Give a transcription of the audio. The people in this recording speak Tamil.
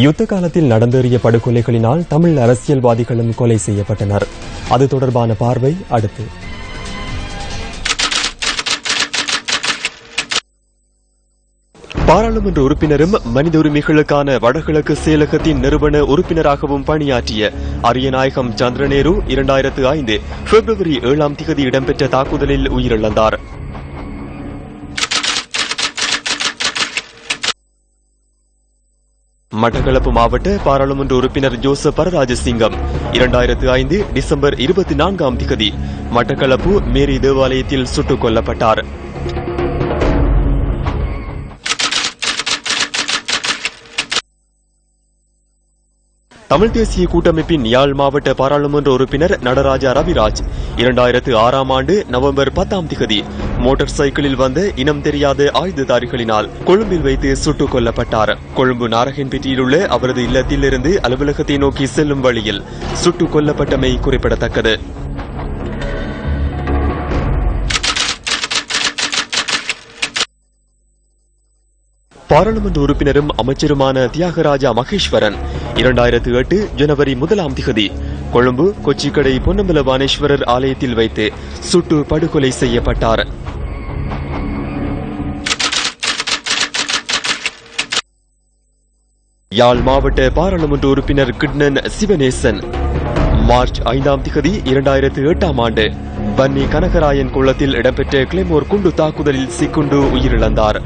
யுத்த காலத்தில் நடந்தேறிய படுகொலைகளினால் தமிழ் அரசியல்வாதிகளும் கொலை செய்யப்பட்டனர். அது தொடர்பான பார்வை அடுத்து. பாராளுமன்ற உறுப்பினரும் மனித உரிமைகளுக்கான வடகிழக்கு செயலகத்தின் நிறுவன உறுப்பினராகவும் பணியாற்றிய அரியநாயகம் சந்திரநேரு 2005 பிப்ரவரி 7 இடம்பெற்ற தாக்குதலில் உயிரிழந்தார். மட்டக்களப்பு மாவட்ட பாராளுமன்ற உறுப்பினர் ஜோசப் பரராஜசிங்கம் 2005 டிசம்பர் 24 மட்டக்களப்பு மேரி தேவாலயத்தில் சுட்டுக் கொல்லப்பட்டார். தமிழ் தேசிய கூட்டமைப்பின் யாழ் மாவட்ட பாராளுமன்ற உறுப்பினர் நடராஜா ரவிராஜ் 2006 நவம்பர் 10 மோட்டார் சைக்கிளில் வந்த இனம் தெரியாத ஆயுததாரிகளினால் கொழும்பில் வைத்து சுட்டுக் கொல்லப்பட்டார். கொழும்பு நாரகன்பேட்டையில் உள்ள அவரது இல்லத்திலிருந்து அலுவலகத்தை நோக்கி செல்லும் வழியில் சுட்டுக் கொல்லப்பட்டமை குறிப்பிடத்தக்கது. பாராளுமன்ற உறுப்பினரும் அமைச்சருமான தியாகராஜா மகேஸ்வரன் 2008 ஜனவரி 1 கொழும்பு கொச்சிக்கடை பொன்னம்பல வானேஸ்வரர் ஆலயத்தில் வைத்து சுட்டு படுகொலை செய்யப்பட்டார். யாழ் மாவட்ட பாராளுமன்ற உறுப்பினர் கிட்னன் சிவனேசன் மார்ச் 5 2008 பன்னி கனகராயன் குளத்தில் இடம்பெற்ற கிளைமோர் குண்டு தாக்குதலில் சிக்குண்டு உயிரிழந்தார்.